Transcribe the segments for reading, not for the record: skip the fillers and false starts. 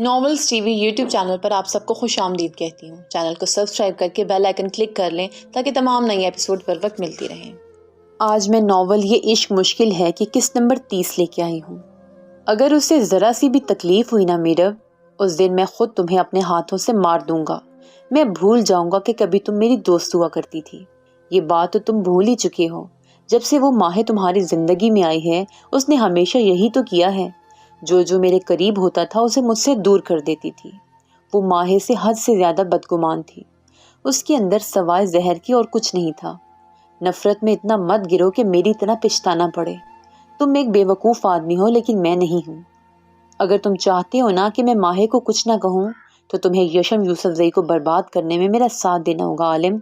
Novels TV YouTube channel پر آپ سب کو خوش آمدید کہتی ہوں۔ چینل کو سبسکرائب کر کے بیل آئیکن کلک کر لیں تاکہ تمام نئی ایپیسوڈ پر وقت ملتی رہیں۔ آج میں ناول یہ عشق مشکل ہے کہ کس نمبر 30 لے کے آئی ہوں۔ اگر اسے ذرا سی بھی تکلیف ہوئی نا میرب، اس دن میں خود تمہیں اپنے ہاتھوں سے مار دوں گا۔ میں بھول جاؤں گا کہ کبھی تم میری دوست ہوا کرتی تھی۔ یہ بات تو تم بھول ہی چکے ہو۔ جب سے وہ ماہی تمہاری زندگی میں آئی ہے، اس نے ہمیشہ یہی تو کیا ہے۔ جو میرے قریب ہوتا تھا اسے مجھ سے دور کر دیتی تھی۔ وہ ماہی سے حد سے زیادہ بدگمان تھی۔ اس کے اندر سوائے زہر کی اور کچھ نہیں تھا۔ نفرت میں اتنا مت گرو کہ میری طرح پچھتانا پڑے۔ تم ایک بے وقوف آدمی ہو لیکن میں نہیں ہوں۔ اگر تم چاہتے ہو نا کہ میں ماہی کو کچھ نہ کہوں تو تمہیں یشم یوسف زئی کو برباد کرنے میں میرا ساتھ دینا ہوگا عالم۔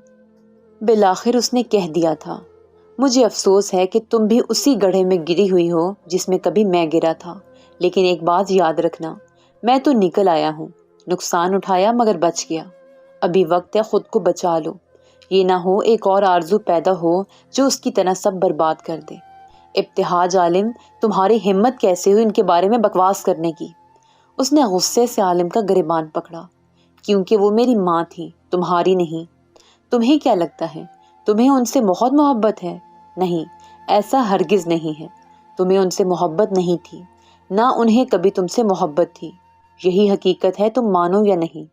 بالآخر اس نے کہہ دیا تھا۔ مجھے افسوس ہے کہ تم بھی اسی گڑھے میں گری ہوئی ہو جس میں کبھی میں گرا تھا، لیکن ایک بات یاد رکھنا، میں تو نکل آیا ہوں۔ نقصان اٹھایا مگر بچ گیا۔ ابھی وقت ہے خود کو بچا لو۔ یہ نہ ہو ایک اور آرزو پیدا ہو جو اس کی طرح سب برباد کر دے۔ ابتہاج عالم، تمہاری ہمت کیسے ہوئی ان کے بارے میں بکواس کرنے کی؟ اس نے غصے سے عالم کا گریبان پکڑا۔ کیونکہ وہ میری ماں تھی، تمہاری نہیں۔ تمہیں کیا لگتا ہے تمہیں ان سے بہت محبت ہے؟ نہیں، ایسا ہرگز نہیں ہے۔ تمہیں ان سے محبت نہیں تھی، نہ انہیں کبھی تم سے محبت تھی۔ یہی حقیقت ہے، تم مانو یا نہیں۔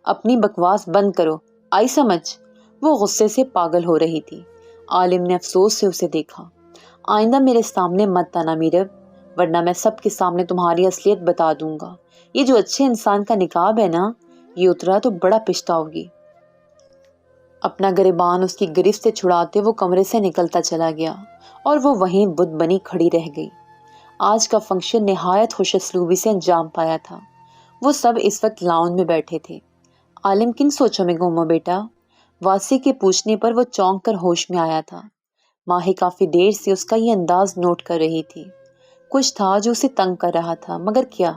اپنی بکواس بند کرو، آئی سمجھ؟ وہ غصے سے پاگل ہو رہی تھی۔ عالم نے افسوس سے اسے دیکھا۔ آئندہ میرے سامنے مت آنا میرب، ورنہ میں سب کے سامنے تمہاری اصلیت بتا دوں گا۔ یہ جو اچھے انسان کا نقاب ہے نا، یہ اترا تو بڑا پچھتاؤ گی۔ اپنا گریبان اس کی گرفت سے چھڑاتے وہ کمرے سے نکلتا چلا گیا اور وہ وہیں بت بنی کھڑی رہ گئی۔ آج کا فنکشن نہایت خوش اسلوبی سے انجام پایا تھا۔ وہ سب اس وقت لاؤنج میں بیٹھے تھے۔ عالم کن سوچوں میں گم ہو بیٹا؟ واسی کے پوچھنے پر وہ چونک کر ہوش میں آیا تھا۔ ماہی کافی دیر سے اس کا یہ انداز نوٹ کر رہی تھی۔ کچھ تھا جو اسے تنگ کر رہا تھا، مگر کیا؟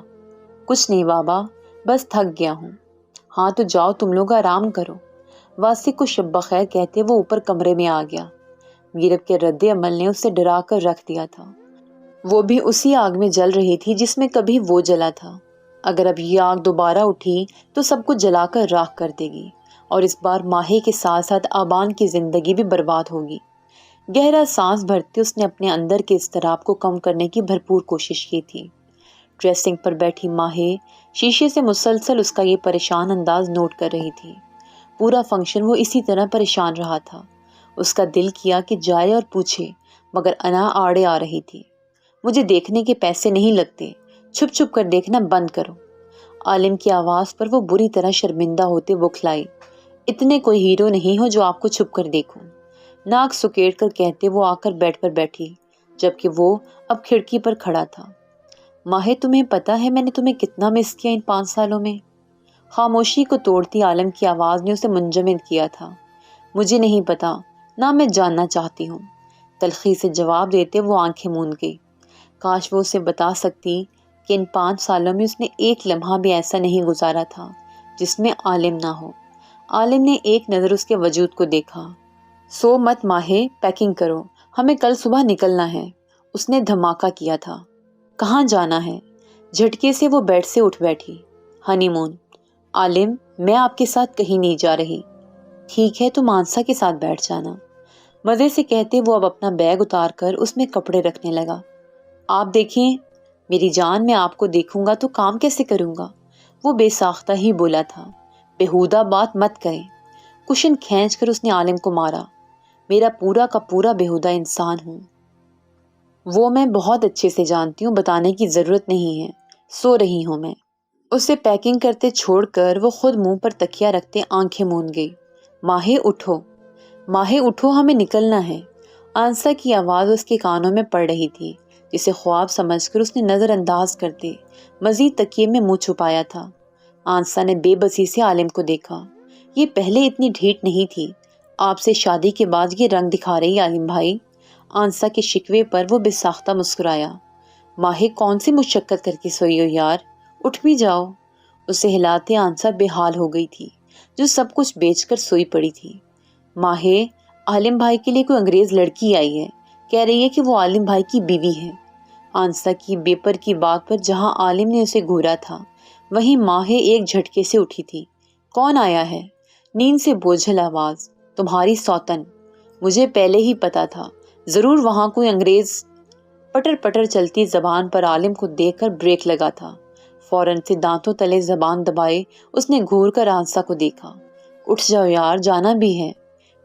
کچھ نہیں بابا، بس تھک گیا ہوں۔ ہاں تو جاؤ تم لوگ آرام کرو۔ واسی کو شب بخیر کہتے وہ اوپر کمرے میں آ گیا۔ میرب کے رد عمل نے اسے ڈرا کر رکھ دیا تھا۔ وہ بھی اسی آگ میں جل رہی تھی جس میں کبھی وہ جلا تھا۔ اگر اب یہ آگ دوبارہ اٹھی تو سب کچھ جلا کر راکھ کر دے گی، اور اس بار ماہی کے ساتھ ساتھ آبان کی زندگی بھی برباد ہوگی۔ گہرا سانس بھرتے اس نے اپنے اندر کے اضطراب کو کم کرنے کی بھرپور کوشش کی تھی۔ ڈریسنگ پر بیٹھی ماہی شیشے سے مسلسل اس کا یہ پریشان انداز نوٹ کر رہی تھی۔ پورا فنکشن وہ اسی طرح پریشان رہا تھا۔ اس کا دل کیا کہ جائے اور پوچھے، مگر انا آڑے آ رہی تھی۔ مجھے دیکھنے کے پیسے نہیں لگتے، چھپ چھپ کر دیکھنا بند کرو۔ عالم کی آواز پر وہ بری طرح شرمندہ ہوتے بکھلائی۔ اتنے کوئی ہیرو نہیں ہو جو آپ کو چھپ کر دیکھوں۔ ناک سکیڑ کر کہتے وہ آ کر بیڈ پر بیٹھی، جبکہ وہ اب کھڑکی پر کھڑا تھا۔ ماہی، تمہیں پتا ہے میں نے تمہیں کتنا مس کیا ان 5 سالوں میں؟ خاموشی کو توڑتی عالم کی آواز نے اسے منجمد کیا تھا۔ مجھے نہیں پتا، نہ میں جاننا چاہتی ہوں، تلخی سے جواب دیتے وہ آنکھیں موند گئی۔ کاش وہ اسے بتا سکتی کہ ان 5 سالوں میں اس نے ایک لمحہ بھی ایسا نہیں گزارا تھا جس میں عالم نہ ہو۔ عالم نے ایک نظر اس کے وجود کو دیکھا۔ سو مت ماہی، پیکنگ کرو، ہمیں کل صبح نکلنا ہے۔ اس نے دھماکہ کیا تھا۔ کہاں جانا ہے؟ جھٹکے سے وہ بیڈ سے اٹھ بیٹھی۔ ہنی مون۔ عالم، میں آپ کے ساتھ کہیں نہیں جا رہی۔ ٹھیک ہے تو مانسا کے ساتھ بیٹھ جانا۔ مزے سے کہتے وہ اب اپنا بیگ اتار کر اس میں کپڑے رکھنے لگا۔ آپ دیکھیں میری جان، میں آپ کو دیکھوں گا تو کام کیسے کروں گا؟ وہ بے ساختہ ہی بولا تھا۔ بےہودہ بات مت کریں۔ کشن کھینچ کر اس نے عالم کو مارا۔ میرا پورا کا پورا بےہودہ انسان ہوں وہ، میں بہت اچھے سے جانتی ہوں، بتانے کی ضرورت نہیں ہے۔ سو رہی ہوں میں۔ اسے پیکنگ کرتے چھوڑ کر وہ خود منہ پر تکیہ رکھتے آنکھیں موند گئی۔ ماہی اٹھو، ماہی اٹھو، ہمیں نکلنا ہے۔ آنسا کی آواز اس کے کانوں میں پڑ رہی تھی، جسے خواب سمجھ کر اس نے نظر انداز کرتے مزید تکیے میں منہ چھپایا تھا۔ آنسا نے بے بسی سے عالم کو دیکھا۔ یہ پہلے اتنی ڈھیٹ نہیں تھی، آپ سے شادی کے بعد یہ رنگ دکھا رہی عالم بھائی۔ آنسا کے شکوے پر وہ بے ساختہ مسکرایا۔ ماہی، کون سی مشقت کر کے سوئی ہو یار، اٹھ بھی جاؤ۔ اسے ہلاتے آنسا بے حال ہو گئی تھی، جو سب کچھ بیچ کر سوئی پڑی تھی۔ ماہی، عالم بھائی کے لیے کوئی انگریز لڑکی آئی ہے، کہہ رہی ہے کہ وہ عالم بھائی کی بیوی ہے۔ آنسا کی بے پر کی بات پر جہاں عالم نے اسے گھورا تھا، وہیں ماہے ایک جھٹکے سے اٹھی تھی۔ کون آیا ہے؟ نیند سے بوجھل آواز۔ تمہاری سوتن۔ مجھے پہلے ہی پتا تھا، ضرور وہاں کوئی انگریز۔ پٹر پٹر چلتی زبان پر عالم کو دیکھ کر بریک لگا تھا۔ فوراً سے دانتوں تلے زبان دبائے اس نے گھور کر آنسا کو دیکھا۔ اٹھ جاؤ یار، جانا بھی ہے۔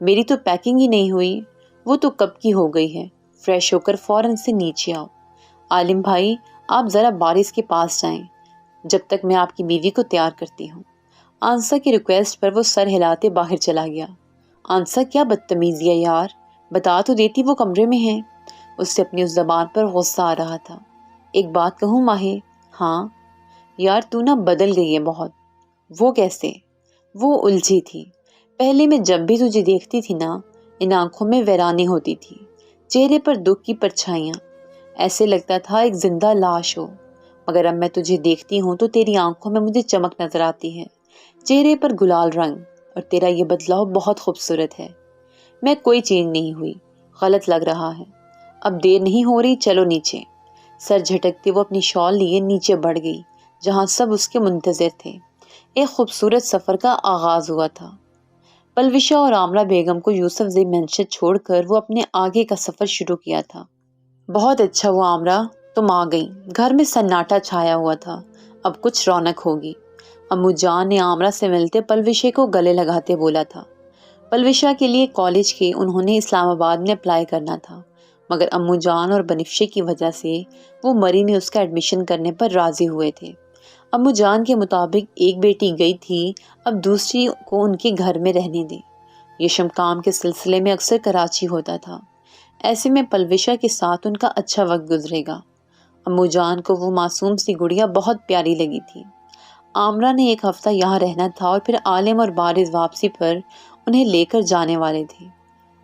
میری تو پیکنگ ہی نہیں ہوئی۔ وہ تو کب کی ہو گئی ہے۔ فریش ہو کر فوراً سے نیچے آؤ۔ عالم بھائی، آپ ذرا بارش کے پاس جائیں جب تک میں آپ کی بیوی کو تیار کرتی ہوں۔ آنسا کی ریکویسٹ پر وہ سر ہلاتے باہر چلا گیا۔ آنسا، کیا بدتمیزی ہے یار، بتا تو دیتی وہ کمرے میں ہیں۔ اس سے اپنی اس زبان پر غصہ آ رہا تھا۔ ایک بات کہوں ماہی؟ ہاں یار، تو نہ بدل گئی ہے بہت۔ وہ کیسے؟ وہ الجھی تھی۔ پہلے میں جب بھی تجھے دیکھتی تھی نا، ان آنکھوں میں ویرانی ہوتی تھی، چہرے پر دکھ کی پرچھائیاں، ایسے لگتا تھا ایک زندہ لاش ہو۔ مگر اب میں تجھے دیکھتی ہوں تو تیری آنکھوں میں مجھے چمک نظر آتی ہے، چہرے پر گلال رنگ، اور تیرا یہ بدلاؤ بہت خوبصورت ہے۔ میں کوئی چینج نہیں ہوئی، غلط لگ رہا ہے۔ اب دیر نہیں ہو رہی، چلو نیچے۔ سر جھٹکتے وہ اپنی شال لیے نیچے بڑھ گئی، جہاں سب اس کے منتظر تھے۔ ایک خوبصورت سفر کا آغاز ہوا تھا۔ پلوشا اور آمرہ بیگم کو یوسف زئی مینشن چھوڑ کر وہ اپنے آگے کا سفر شروع کیا تھا۔ بہت اچھا ہوا آمرہ، تم آ گئی۔ گھر میں سناٹا چھایا ہوا تھا، اب کچھ رونق ہوگی۔ امو جان نے آمرہ سے ملتے پلوشے کو گلے لگاتے بولا تھا۔ پلوشا کے لیے کالج کے انہوں نے اسلام آباد میں اپلائی کرنا تھا، مگر امو جان اور بنفشے کی وجہ سے وہ مری میں اس کا ایڈمیشن کرنے پر راضی ہوئے تھے۔ امو جان کے مطابق ایک بیٹی گئی تھی، اب دوسری کو ان کے گھر میں رہنے دے۔ یشم کام کے سلسلے میں اکثر کراچی ہوتا تھا، ایسے میں پلوشا کے ساتھ ان کا اچھا وقت گزرے گا۔ امو جان کو وہ معصوم سی گڑیا بہت پیاری لگی تھی۔ آمرہ نے ایک ہفتہ یہاں رہنا تھا اور پھر عالم اور بارز واپسی پر انہیں لے کر جانے والے تھے۔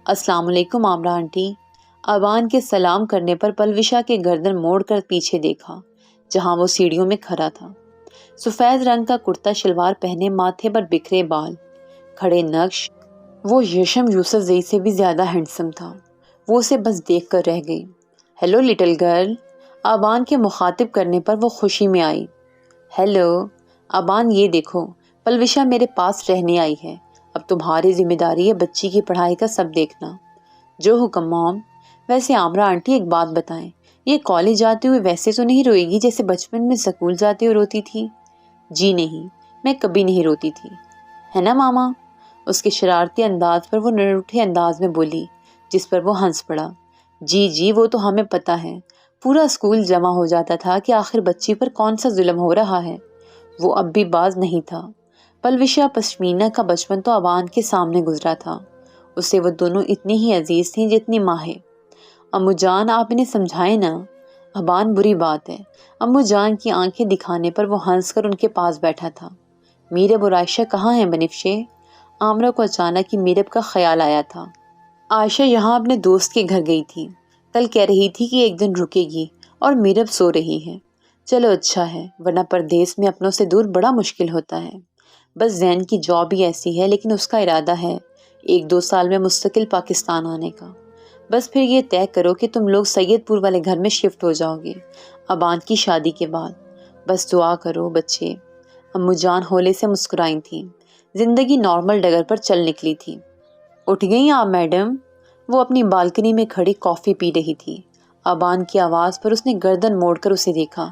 السلام علیکم آمرہ آنٹی۔ آبان کے سلام کرنے پر پلوشا کے گردن موڑ کر پیچھے دیکھا، جہاں وہ سیڑھیوں میں کھڑا تھا۔ سفید رنگ کا کرتا شلوار پہنے، ماتھے پر بکھرے بال، کھڑے نقش۔ وہ یشم یوسف زئی سے بھی زیادہ ہینڈسم تھا۔ وہ اسے بس دیکھ کر رہ گئی۔ Hello little girl. آبان کے مخاطب کرنے پر وہ خوشی میں آئی۔ ہیلو آبان، یہ دیکھو، پلوشا میرے پاس رہنے آئی ہے۔ اب تمہاری ذمہ داری ہے بچی کی پڑھائی کا سب دیکھنا۔ جو حکم موم۔ ویسے آمرہ آنٹی، ایک بات بتائیں، یہ کالج جاتے ہوئے ویسے تو نہیں روئے گی جیسے بچپن میں سکول جاتے ہوئے روتی تھی؟ جی نہیں، میں کبھی نہیں روتی تھی، ہے نا ماما؟ اس کے شرارتی انداز پر وہ نروٹھے انداز میں بولی، جس پر وہ ہنس پڑا۔ جی جی، وہ تو ہمیں پتہ ہے۔ پورا اسکول جمع ہو جاتا تھا کہ آخر بچی پر کون سا ظلم ہو رہا ہے۔ وہ اب بھی باز نہیں تھا۔ پلوشا پشمینہ کا بچپن تو آبان کے سامنے گزرا تھا، اسے وہ دونوں اتنی ہی عزیز تھیں جتنی ماں ہے۔ امو جان، آپ انہیں سمجھائیں نا۔ آبان، بری بات ہے۔ امو جان کی آنکھیں دکھانے پر وہ ہنس کر ان کے پاس بیٹھا تھا۔ میرب اور عائشہ کہاں ہیں بنفشے؟ آمرہ کو اچانک ہی میرب کا خیال آیا تھا۔ عائشہ یہاں اپنے دوست کے گھر گئی تھی، کل کہہ رہی تھی کہ ایک دن رکے گی، اور میرب سو رہی ہے۔ چلو اچھا ہے، ورنہ پردیس میں اپنوں سے دور بڑا مشکل ہوتا ہے۔ بس زین کی جاب ہی ایسی ہے، لیکن اس کا ارادہ ہے 1-2 سال میں مستقل پاکستان آنے کا۔ بس پھر یہ طے کرو کہ تم لوگ سید پور والے گھر میں شفٹ ہو جاؤ گے آبان کی شادی کے بعد۔ بس دعا کرو بچے۔ امو جان ہولے سے مسکرائی تھیں۔ زندگی نارمل ڈگر پر چل نکلی تھی۔ اٹھ گئیں آپ میڈم؟ وہ اپنی بالکنی میں کھڑی کافی پی رہی تھی۔ آبان کی آواز پر اس نے گردن موڑ کر اسے دیکھا۔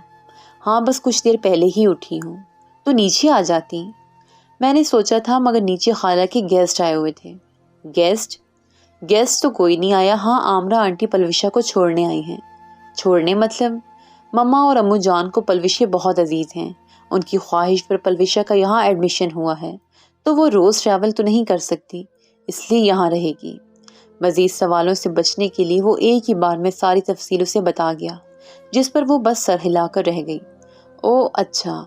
ہاں بس کچھ دیر پہلے ہی اٹھی ہوں۔ تو نیچے آ جاتی؟ میں نے سوچا تھا، مگر نیچے خالہ کے گیسٹ آئے ہوئے تھے۔ گیسٹ؟ گیسٹ تو کوئی نہیں آیا، ہاں آمرہ آنٹی پلوشا کو چھوڑنے آئی ہیں۔ چھوڑنے مطلب؟ مما اور امو جان کو پلوشے بہت عزیز ہیں، ان کی خواہش پر پلوشا کا یہاں ایڈمیشن ہوا ہے، تو وہ روز ٹریول تو نہیں کر سکتی، اس لیے یہاں رہے گی۔ مزید سوالوں سے بچنے کے لیے وہ ایک ہی بار میں ساری تفصیل اسے بتا گیا، جس پر وہ بس سر ہلا کر رہ گئی۔ او اچھا،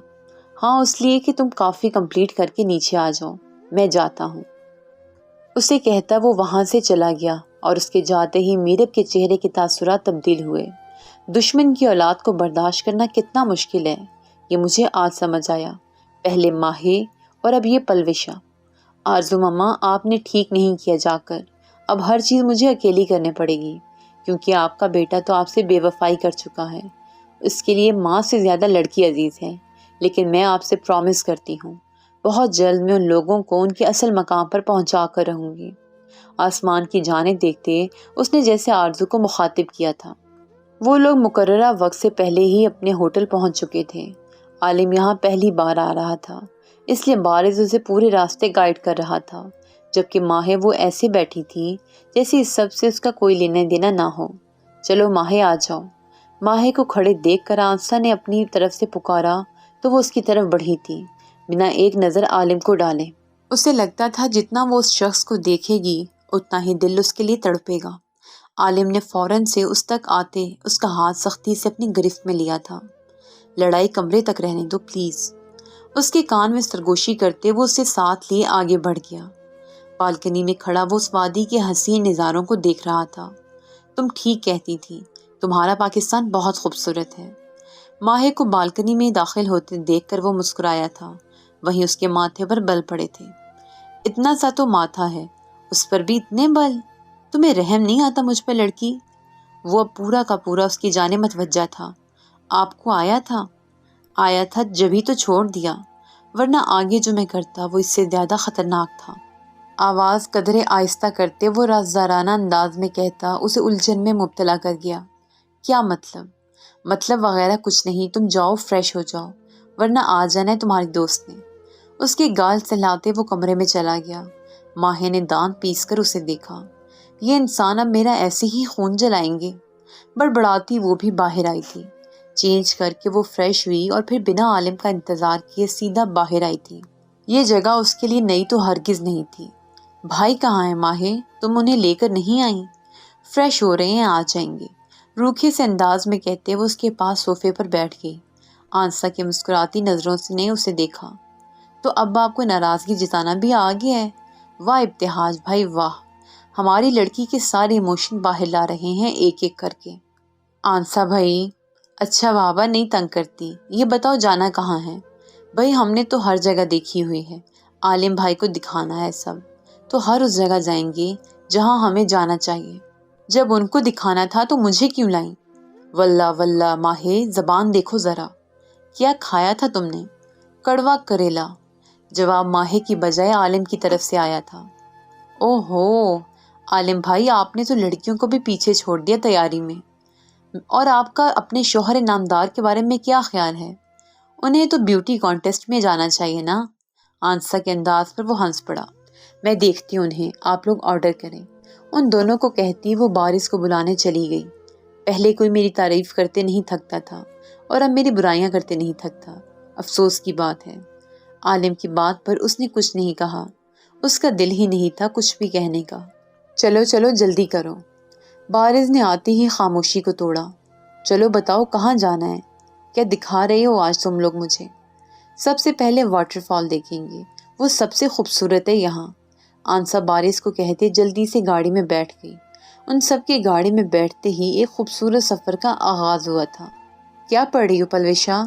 ہاں اس لیے کہ تم کافی کمپلیٹ کر کے نیچے آ جاؤ، میں جاتا ہوں۔ اسے کہتا وہ وہاں سے چلا گیا، اور اس کے جاتے ہی میرب کے چہرے کے تاثرات تبدیل ہوئے۔ دشمن کی اولاد کو برداشت کرنا کتنا مشکل ہے، یہ مجھے آج سمجھ آیا۔ پہلے ماہی اور اب یہ پلوشا۔ آرزو مما، آپ نے ٹھیک نہیں کیا جا کر، اب ہر چیز مجھے اکیلی کرنے پڑے گی، کیونکہ آپ کا بیٹا تو آپ سے بے وفائی کر چکا ہے۔ اس کے لیے ماں سے زیادہ لڑکی عزیز ہے، لیکن میں آپ سے پرومس کرتی ہوں بہت جلد میں ان لوگوں کو ان کے اصل مقام پر پہنچا کر رہوں گی۔ آسمان کی جانب دیکھتے اس نے جیسے آرزو کو مخاطب کیا تھا۔ وہ لوگ مقررہ وقت سے پہلے ہی اپنے ہوٹل پہنچ چکے تھے۔ عالم یہاں پہلی بار آ رہا تھا، اس لیے بارز اسے پورے راستے گائیڈ کر رہا تھا، جبکہ ماہے وہ ایسے بیٹھی تھی جیسے اس سب سے اس کا کوئی لینا دینا نہ ہو۔ چلو ماہے آ جاؤ۔ ماہے کو کھڑے دیکھ کر آنسا نے اپنی طرف سے پکارا تو وہ اس کی طرف بڑھی تھی بنا ایک نظر عالم کو ڈالے۔ اسے لگتا تھا جتنا وہ اس شخص کو دیکھے گی اتنا ہی دل اس کے لیے تڑپے گا۔ عالم نے فوراً سے اس تک آتے اس کا ہاتھ سختی سے اپنی گرفت میں لیا تھا۔ لڑائی کمرے تک رہنے دو پلیز۔ اس کے کان میں سرگوشی کرتے وہ اسے ساتھ لیے آگے بڑھ گیا۔ بالکنی میں کھڑا وہ اس وادی کے حسین نظاروں کو دیکھ رہا تھا۔ تم ٹھیک کہتی تھی، تمہارا پاکستان بہت خوبصورت ہے۔ ماہے کو بالکنی میں داخل ہوتے دیکھ کر وہ مسکرایا تھا، وہیں اس کے ماتھے پر بل پڑے تھے۔ اتنا سا تو ماتھا ہے، اس پر بھی اتنے بل؟ تمہیں رحم نہیں آتا مجھ پہ لڑکی؟ وہ اب پورا کا پورا اس کی جانب متوجہ تھا۔ آپ کو آیا تھا جبھی تو چھوڑ دیا، ورنہ آگے جو میں کرتا وہ اس سے زیادہ خطرناک تھا۔ آواز قدرے آہستہ کرتے وہ رازدارانہ انداز میں کہتا اسے الجھن میں مبتلا کر گیا۔ کیا مطلب وغیرہ کچھ نہیں، تم جاؤ فریش ہو جاؤ، ورنہ آ جانا ہے تمہاری دوست نے۔ اس کے گال سہلاتے وہ کمرے میں چلا گیا۔ ماہے نے دانت پیس کر اسے دیکھا۔ یہ انسان اب میرا ایسے ہی خون جلائیں گے؟ بڑبڑاتی وہ بھی باہر آئی تھی۔ چینج کر کے وہ فریش ہوئی اور پھر بنا عالم کا انتظار کیے سیدھا باہر آئی تھی۔ یہ جگہ اس کے لیے نئی تو ہرگز نہیں تھی۔ بھائی کہاں ہیں ماہے؟ تم انہیں لے کر نہیں آئی؟ فریش ہو رہے ہیں، آ جائیں گے، روکھے سے انداز میں کہتے وہ اس کے پاس صوفے پر بیٹھ گئی۔ آنسا کی مسکراتی نظروں سے نے اسے دیکھا۔ تو اب آپ کو ناراضگی جتانا بھی آ گیا ہے؟ واہ ابتہاج بھائی واہ، ہماری لڑکی کے سارے ایموشن باہر لا رہے ہیں ایک ایک کر کے۔ آنسا بھائی، اچھا بابا نہیں تنگ کرتی، یہ بتاؤ جانا کہاں ہے؟ بھائی ہم نے تو ہر جگہ دیکھی ہوئی ہے، عالم بھائی کو دکھانا ہے سب، تو ہر اس جگہ جائیں گے جہاں ہمیں جانا چاہیے۔ جب ان کو دکھانا تھا تو مجھے کیوں لائیں؟ واللہ ماہے، زبان دیکھو ذرا، کیا کھایا تھا تم نے؟ کڑوا کریلا۔ جواب ماہے کی بجائے عالم کی طرف سے آیا تھا۔ اوہ ہو عالم بھائی، آپ نے تو لڑکیوں کو بھی پیچھے چھوڑ دیا تیاری میں۔ اور آپ کا اپنے شوہر نامدار کے بارے میں کیا خیال ہے؟ انہیں تو بیوٹی کانٹیسٹ میں جانا چاہیے نا۔ آنسا کے انداز پر وہ ہنس پڑا۔ میں دیکھتی ہوں انہیں، آپ لوگ آرڈر کریں۔ ان دونوں کو کہتی وہ بارش کو بلانے چلی گئی۔ پہلے کوئی میری تعریف کرتے نہیں تھکتا تھا اور اب میری برائیاں کرتے نہیں تھکتا، افسوس کی بات ہے۔ عالم کی بات پر اس نے کچھ نہیں کہا، اس کا دل ہی نہیں تھا کچھ بھی کہنے کا۔ چلو جلدی کرو۔ بارز نے آتے ہی خاموشی کو توڑا۔ چلو بتاؤ کہاں جانا ہے؟ کیا دکھا رہے ہو آج تم لوگ مجھے؟ سب سے پہلے واٹر فال دیکھیں گے، وہ سب سے خوبصورت ہے یہاں۔ آنسا بارش کو کہتے جلدی سے گاڑی میں بیٹھ گئی۔ ان سب کے گاڑی میں بیٹھتے ہی ایک خوبصورت سفر کا آغاز ہوا تھا۔ کیا پڑھ رہی ہو پلوشا؟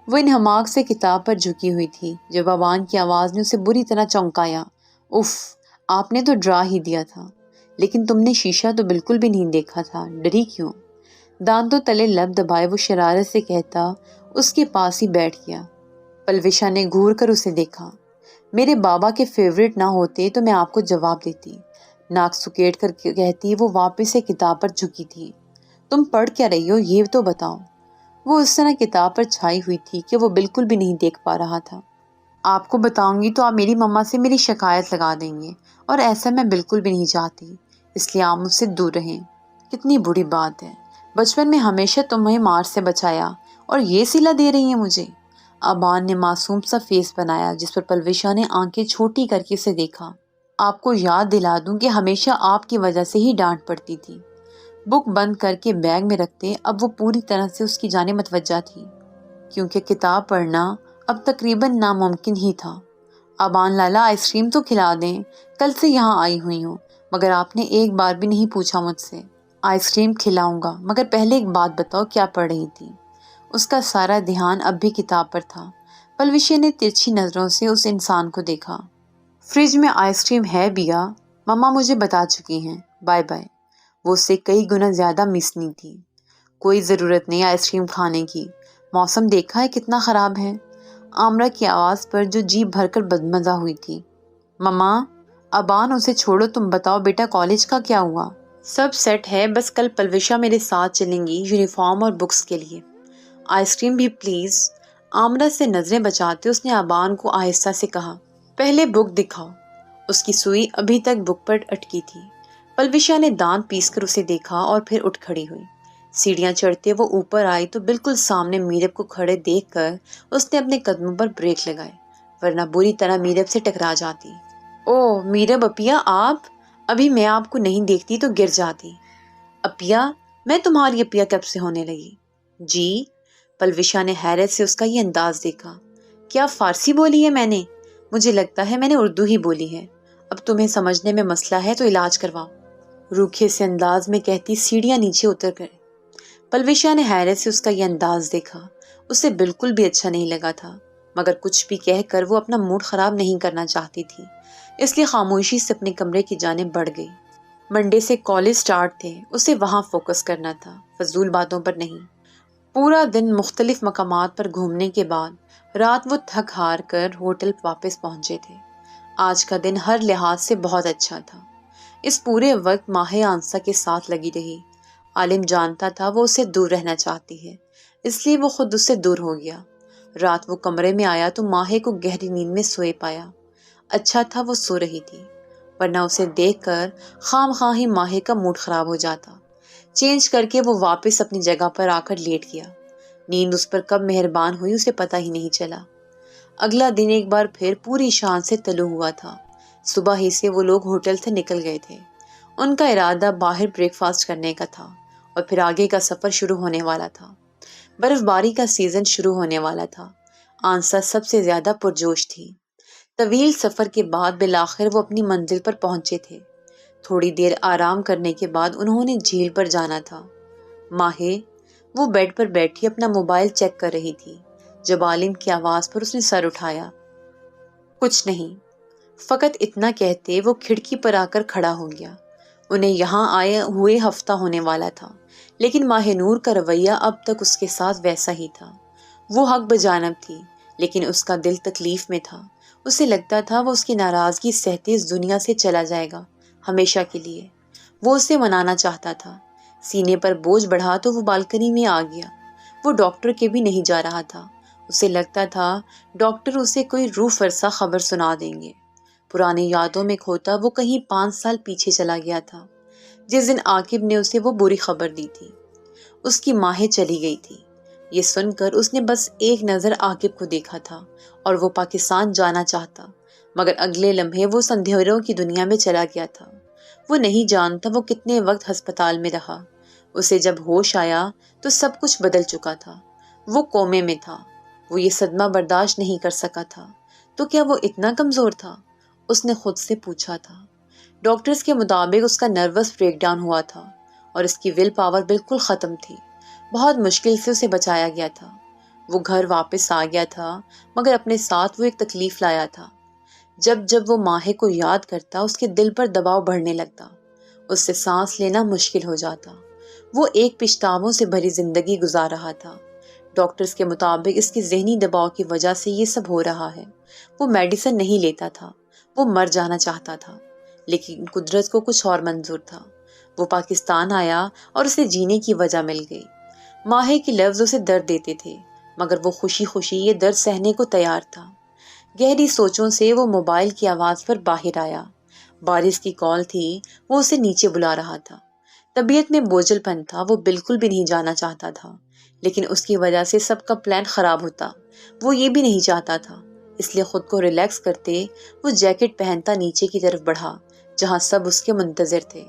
وہ انہماک سے کتاب پر جھکی ہوئی تھی جب ابان کی آواز نے اسے بری طرح چونکایا۔ اف، آپ نے تو ڈرا ہی دیا تھا، لیکن تم نے شیشہ تو بالکل بھی نہیں دیکھا تھا، ڈری کیوں؟ دانتوں تلے لب دبائے وہ شرارت سے کہتا اس کے پاس ہی بیٹھ گیا۔ پلوشا نے گھور کر اسے دیکھا۔ میرے بابا کے فیوریٹ نہ ہوتے تو میں آپ کو جواب دیتی، ناک سکیٹ کر کہتی وہ واپس سے کتاب پر جھکی تھی۔ تم پڑھ کیا رہی ہو یہ تو بتاؤ۔ وہ اس طرح کتاب پر چھائی ہوئی تھی کہ وہ بالکل بھی نہیں دیکھ پا رہا تھا۔ آپ کو بتاؤں گی تو آپ میری مما سے میری شکایت لگا دیں گے، اور ایسا میں بالکل بھی نہیں چاہتی، اس لیے آپ مجھ سے دور رہیں۔ کتنی بری بات ہے، بچپن میں ہمیشہ تمہیں مار سے بچایا اور یہ صلہ دے رہی ہیں مجھے۔ ابان نے معصوم سا فیس بنایا جس پر پلوشا نے آنکھیں چھوٹی کر کے اسے دیکھا۔ آپ کو یاد دلا دوں کہ ہمیشہ آپ کی وجہ سے ہی ڈانٹ پڑتی تھی۔ بک بند کر کے بیگ میں رکھتے اب وہ پوری طرح سے اس کی جانب متوجہ تھی، کیونکہ کتاب پڑھنا اب تقریباً ناممکن ہی تھا۔ ابان لالا آئس کریم تو کھلا دیں، کل سے یہاں آئی ہوئی ہوں مگر آپ نے ایک بار بھی نہیں پوچھا مجھ سے۔ آئس کریم کھلاؤں گا مگر پہلے ایک بات بتاؤ، کیا پڑھ رہی تھی؟ اس کا سارا دھیان اب بھی کتاب پر تھا۔ پلوشے نے ترچھی نظروں سے اس انسان کو دیکھا۔ فریج میں آئس کریم ہے بیا، مما مجھے بتا چکی ہیں، بائے بائے۔ وہ اس سے کئی گنا زیادہ مسنی تھی۔ کوئی ضرورت نہیں آئس کریم کھانے کی، موسم دیکھا ہے کتنا خراب ہے۔ آمرہ کی آواز پر جو جی بھر کر بدمزہ ہوئی تھی۔ مما، ابان اسے چھوڑو، تم بتاؤ بیٹا کالج کا کیا ہوا؟ سب سیٹ ہے، بس کل پلوشا میرے ساتھ چلیں گی یونیفارم اور بکس کے لیے۔ آئس کریم بھی پلیز۔ آمرہ سے نظریں بچاتے اس نے ابان کو آہستہ سے کہا، پہلے بک دکھاؤ۔ اس کی سوئی ابھی تک بک پر اٹکی تھی۔ پلوشا نے دانت پیس کر اسے دیکھا اور پھر اٹھ کھڑی ہوئی۔ سیڑھیاں چڑھتے وہ اوپر آئی تو بالکل سامنے میرب کو کھڑے دیکھ کر اس نے اپنے قدموں پر بریک لگائے، ورنہ بری طرح میرب سے ٹکرا جاتی۔ او میرب اپیا، آپ؟ ابھی میں آپ کو نہیں دیکھتی تو گر جاتی۔ اپیا؟ میں تمہاری اپیا کب سے ہونے لگی؟ جی؟ پلوشا نے حیرت سے اس کا یہ انداز دیکھا۔ کیا فارسی بولی ہے میں نے؟ مجھے لگتا ہے میں نے اردو ہی بولی ہے۔ اب تمہیں سمجھنے میں مسئلہ ہے تو علاج کرواؤ، روکھے سے انداز میں کہتی سیڑھیاں نیچے اتر گئے۔ پلوشا نے حیرت سے اس کا یہ انداز دیکھا۔ اسے بالکل بھی اچھا نہیں لگا تھا، مگر کچھ بھی کہہ کر وہ اپنا موڈ خراب نہیں کرنا چاہتی تھی، اس لیے خاموشی سے اپنے کمرے کی جانب بڑھ گئی۔ منڈے سے کالج سٹارٹ تھے، اسے وہاں فوکس کرنا تھا، فضول باتوں پر نہیں۔ پورا دن مختلف مقامات پر گھومنے کے بعد رات وہ تھک ہار کر ہوٹل واپس پہنچے تھے۔ آج کا دن ہر لحاظ سے بہت اچھا تھا۔ اس پورے وقت ماہی آنسا کے ساتھ لگی رہی۔ عالم جانتا تھا وہ اسے دور رہنا چاہتی ہے، اس لیے وہ خود اس سے دور ہو گیا۔ رات وہ کمرے میں آیا تو ماہی کو گہری نیند میں سوئے پایا۔ اچھا تھا وہ سو رہی تھی، ورنہ اسے دیکھ کر خام خواہ ہی ماہی کا موڈ خراب ہو جاتا۔ چینج کر کے وہ واپس اپنی جگہ پر آ کر لیٹ گیا۔ نیند اس پر کب مہربان ہوئی اسے پتہ ہی نہیں چلا۔ اگلا دن ایک بار پھر پوری شان سے طلوع ہوا تھا۔ صبح ہی سے وہ لوگ ہوٹل سے نکل گئے تھے۔ ان کا ارادہ باہر بریک فاسٹ کرنے کا تھا اور پھر آگے کا سفر شروع ہونے والا تھا۔ برف باری کا سیزن شروع ہونے والا تھا۔ آنسا سب سے زیادہ پرجوش تھی۔ طویل سفر کے بعد بالآخر وہ اپنی منزل پر پہنچے تھے۔ تھوڑی دیر آرام کرنے کے بعد انہوں نے جھیل پر جانا تھا۔ ماہی، وہ بیڈ پر بیٹھی اپنا موبائل چیک کر رہی تھی جب عالم کی آواز پر اس نے سر اٹھایا۔ کچھ نہیں، فقط اتنا کہتے وہ کھڑکی پر آ کر کھڑا ہو گیا۔ انہیں یہاں آئے ہوئے ہفتہ ہونے والا تھا، لیکن ماہ نور کا رویہ اب تک اس کے ساتھ ویسا ہی تھا۔ وہ حق بجانب تھی، لیکن اس کا دل تکلیف میں تھا۔ اسے لگتا تھا وہ اس کی ناراضگی سہتے اس دنیا سے چلا جائے گا، ہمیشہ کے لیے۔ وہ اسے منانا چاہتا تھا، سینے پر بوجھ بڑھا تو وہ بالکنی میں آ گیا۔ وہ ڈاکٹر کے بھی نہیں جا رہا تھا۔ اسے لگتا تھا ڈاکٹر اسے کوئی روح فرسا خبر سنا دیں گے۔ پرانی یادوں میں کھوتا وہ کہیں 5 سال پیچھے چلا گیا تھا، جس دن عاقب نے اسے وہ بری خبر دی تھی۔ اس کی ماہیں چلی گئی تھی۔ یہ سن کر اس نے بس ایک نظر عاقب کو دیکھا تھا اور وہ پاکستان جانا چاہتا، مگر اگلے لمحے وہ اندھیروں کی دنیا میں چلا گیا تھا۔ وہ نہیں جانتا وہ کتنے وقت ہسپتال میں رہا۔ اسے جب ہوش آیا تو سب کچھ بدل چکا تھا۔ وہ کومے میں تھا۔ وہ یہ صدمہ برداشت نہیں کر سکا تھا۔ تو کیا وہ اتنا کمزور تھا؟ اس نے خود سے پوچھا تھا۔ ڈاکٹرز کے مطابق اس کا نروس بریک ڈاؤن ہوا تھا اور اس کی ول پاور بالکل ختم تھی۔ بہت مشکل سے اسے بچایا گیا تھا۔ وہ گھر واپس آ گیا تھا، مگر اپنے ساتھ وہ ایک تکلیف لایا تھا۔ جب جب وہ ماہی کو یاد کرتا اس کے دل پر دباؤ بڑھنے لگتا، اس سے سانس لینا مشکل ہو جاتا۔ وہ ایک پچھتاووں سے بھری زندگی گزار رہا تھا۔ ڈاکٹرز کے مطابق اس کے ذہنی دباؤ کی وجہ سے یہ سب ہو رہا ہے۔ وہ میڈیسن نہیں لیتا تھا، وہ مر جانا چاہتا تھا، لیکن قدرت کو کچھ اور منظور تھا۔ وہ پاکستان آیا اور اسے جینے کی وجہ مل گئی۔ ماہی کے لفظ اسے درد دیتے تھے، مگر وہ خوشی خوشی یہ درد سہنے کو تیار تھا۔ گہری سوچوں سے وہ موبائل کی آواز پر باہر آیا۔ بارش کی کال تھی، وہ اسے نیچے بلا رہا تھا۔ طبیعت میں بوجھل پن تھا، وہ بالکل بھی نہیں جانا چاہتا تھا، لیکن اس کی وجہ سے سب کا پلان خراب ہوتا۔ وہ یہ بھی نہیں چاہتا تھا، اس لیے خود کو ریلیکس کرتے وہ جیکٹ پہنتا نیچے کی طرف بڑھا جہاں سب اس کے منتظر تھے۔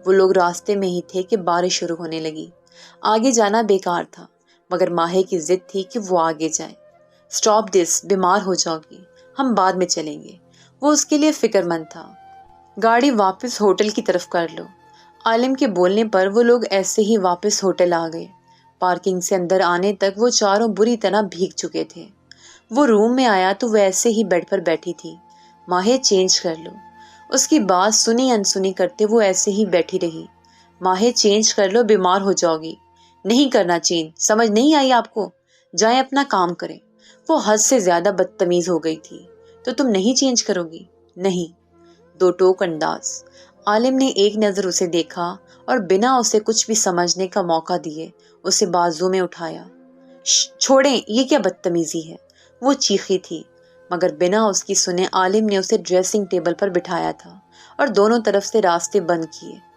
وہ لوگ راستے میں ہی تھے کہ بارش شروع ہونے لگی۔ آگے جانا بیکار تھا، مگر ماہی کی ضد تھی کہ وہ آگے جائے۔ اسٹاپ دس، بیمار ہو جاؤ گی، ہم بعد میں چلیں گے۔ وہ اس کے لیے فکر مند تھا۔ گاڑی واپس ہوٹل کی طرف کر لو۔ عالم کے بولنے پر وہ لوگ ایسے ہی واپس ہوٹل آ گئے۔ پارکنگ سے اندر آنے تک وہ چاروں بری طرح بھیگ چکے تھے۔ وہ روم میں آیا تو وہ ایسے ہی بیڈ پر بیٹھی تھی۔ ماہی چینج کر لو۔ اس کی بات سنی انسنی کرتے وہ ایسے ہی بیٹھی رہی۔ ماہی چینج کر لو، بیمار ہو جاؤ گی۔ نہیں کرنا چینج، سمجھ نہیں آئی آپ کو؟ جائیں اپنا کام کریں۔ وہ حد سے زیادہ بدتمیز ہو گئی تھی۔ تو تم نہیں چینج کرو گی؟ نہیں، دو ٹوک انداز۔ عالم نے ایک نظر اسے دیکھا اور بنا اسے کچھ بھی سمجھنے کا موقع دیے اسے بازو میں اٹھایا۔ چھوڑیں، یہ کیا بدتمیزی ہے؟ وہ چیخی تھی، مگر بنا اس کی سنے عالم نے اسے ڈریسنگ ٹیبل پر بٹھایا تھا اور دونوں طرف سے راستے بند کیے۔